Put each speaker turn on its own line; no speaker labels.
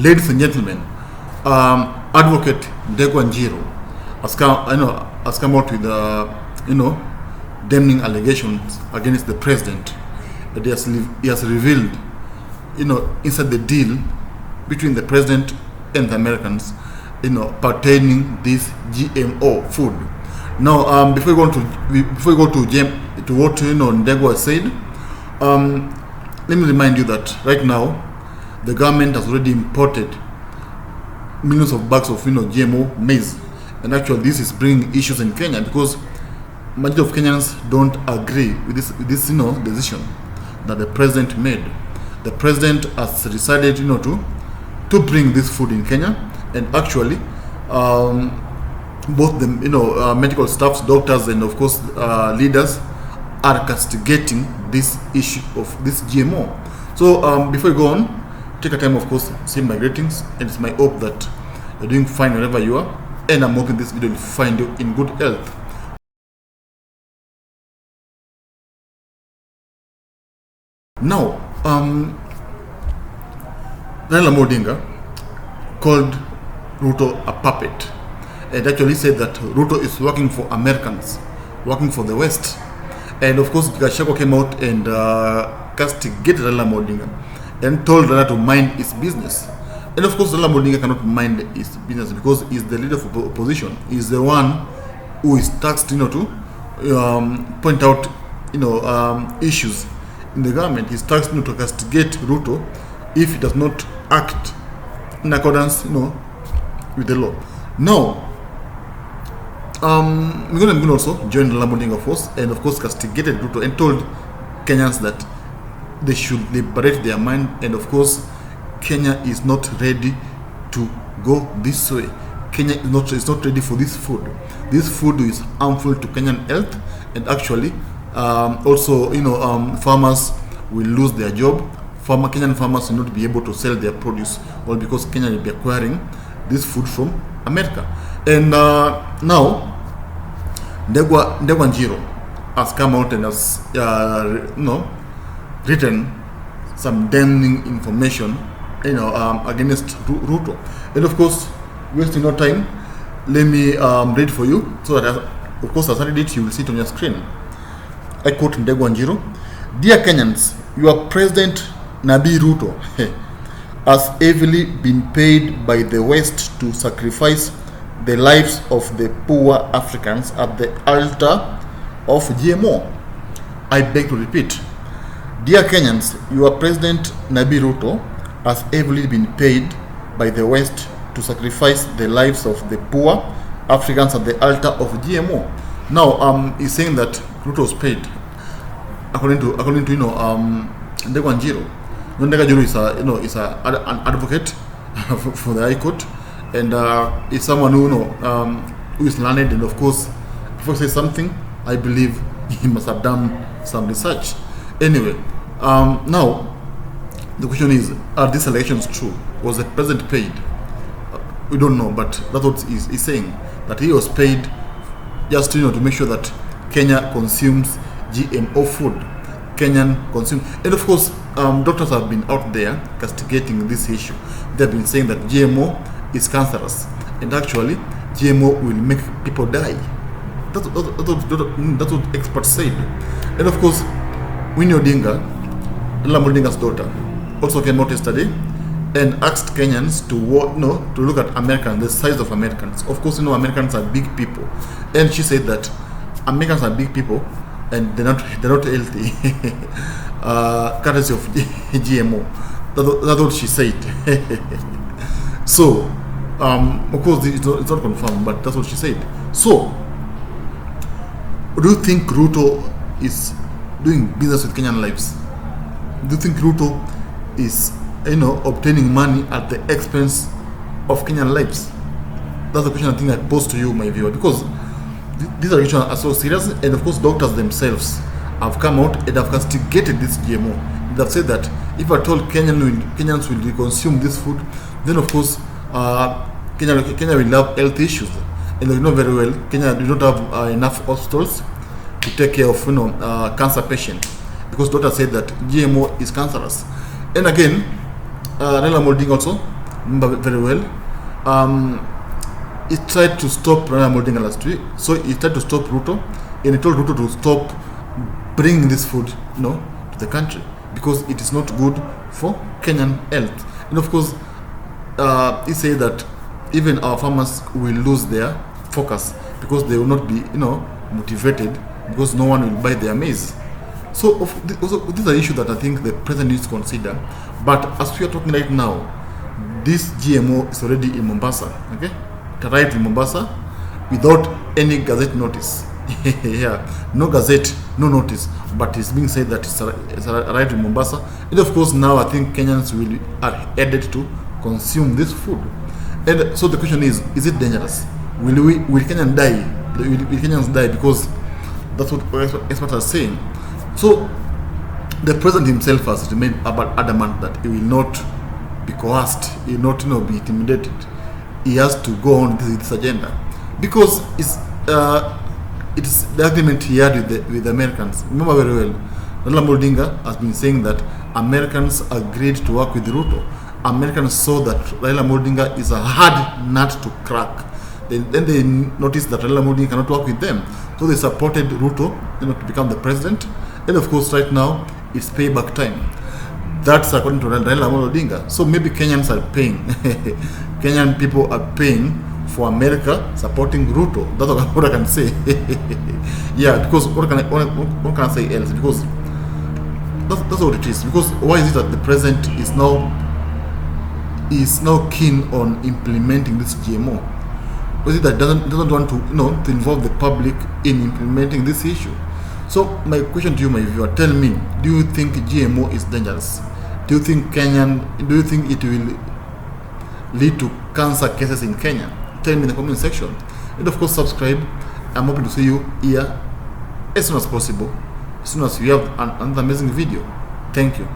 ladies and gentlemen, Advocate Ndegwa Njiru has come out with damning allegations against the president. That he has revealed, inside the deal between the president and the Americans, pertaining this GMO food. Now, before we go to what Ndegwa said, let me remind you that right now the government has already imported millions of bags of GMO maize, and actually this is bringing issues in Kenya because majority of Kenyans don't agree with this decision that the president made. The president has decided to bring this food in Kenya, and actually both the medical staffs, doctors, and of course leaders are castigating this issue of this GMO. So before we go on, take a time, of course, send my greetings, and it's my hope that you're doing fine wherever you are, and I'm hoping this video will find you in good health. Now, Raila Odinga called Ruto a puppet, and actually said that Ruto is working for Americans, working for the West. And of course, Gachagua came out and castigated Raila Odinga and told Raila to mind his business. And of course, Raila Odinga cannot mind his business because he's the leader of opposition. He's the one who is tasked, to point out, issues in the government. He's tasked, to castigate Ruto if he does not act in accordance, with the law. Now, we're going to also join Raila Odinga force and of course castigated Ruto and told Kenyans that they should liberate their mind, and of course Kenya is not ready to go this way. Kenya is not ready for this food. This food is harmful to Kenyan health, and actually also farmers will lose their job. Kenyan farmers will not be able to sell their produce, all because Kenya will be acquiring this food from America. And now Ndegwa Njiru has come out and has written some damning information against Ruto. And of course, wasting no time, let me read for you so that of course as I read it you will see it on your screen. I quote Ndegwa Njiru: "Dear Kenyans, your president Nabi Ruto has heavily been paid by the West to sacrifice the lives of the poor Africans at the altar of GMO. I beg to repeat, dear Kenyans, your president Nabi Ruto has heavily been paid by the West to sacrifice the lives of the poor Africans at the altar of GMO." Now, he's saying that Ruto was paid according to Ndegwa Njiru. Ndegwa Njiru is an advocate for the High Court, and is someone who is learned, and of course, before he says something, I believe he must have done some research. Anyway, now the question is, are these allegations true? Was the president paid? We don't know, but that's what he's saying, that he was paid just to make sure that Kenya consumes GMO food. Kenyan consume, and of course, doctors have been out there castigating this issue. They've been saying that GMO is cancerous, and actually, GMO will make people die. That's what experts said. And of course, Winnie Odinga, Raila Odinga's daughter, also came out yesterday and asked Kenyans to look at Americans, the size of Americans. Of course, Americans are big people, and she said that Americans are big people and they're not healthy. Courtesy of GMO. That's what she said. So, of course, it's not confirmed, but that's what she said. So, do you think Ruto is doing business with Kenyan lives? Do you think Ruto is, obtaining money at the expense of Kenyan lives? That's the question I think I pose to you, my viewer, because these allegations are so serious, and of course, doctors themselves have come out and have castigated this GMO. They've said that if at all Kenyans will consume this food, then of course Kenya will have health issues, and you know very well Kenya do not have enough hospitals to take care of cancer patients, because doctors said that GMO is cancerous. And again, Raila Odinga also remember very well. He tried to stop Raila Odinga last week, so he tried to stop Ruto, and he told Ruto to stop bringing this food, to the country because it is not good for Kenyan health. And of course, he said that even our farmers will lose their focus because they will not be, motivated because no one will buy their maize. So also, this is an issue that I think the president needs to consider. But as we are talking right now, this GMO is already in Mombasa. Okay, it arrived in Mombasa without any gazette notice. Yeah, no gazette, no notice, but it's being said that it's arrived in Mombasa. And of course, now I think Kenyans are headed to consume this food. And so the question is it dangerous? Will Kenyans die? Will Kenyans die? Because that's what experts are saying. So the president himself has remained adamant that he will not be coerced, he will not be intimidated. He has to go on this agenda because it's the agreement he had with the Americans. Remember very well, Raila Odinga has been saying that Americans agreed to work with Ruto. Americans saw that Raila Odinga is a hard nut to crack. Then they noticed that Raila Odinga cannot work with them, so they supported Ruto, to become the president. And of course, right now it's payback time. That's according to Raila Odinga. So maybe Kenyans are paying. Kenyan people are paying for America supporting Ruto. That's what I can say. Yeah, because what can I say else? Because that's what it is. Because why is it that the president is now keen on implementing this GMO? What is it that doesn't want to to involve the public in implementing this issue? So my question to you, my viewer, tell me, do you think GMO is dangerous? Do you think it will lead to cancer cases in Kenya? Tell me in the comment section. And of course, subscribe. I'm hoping to see you here as soon as possible, as soon as we have another amazing video. Thank you.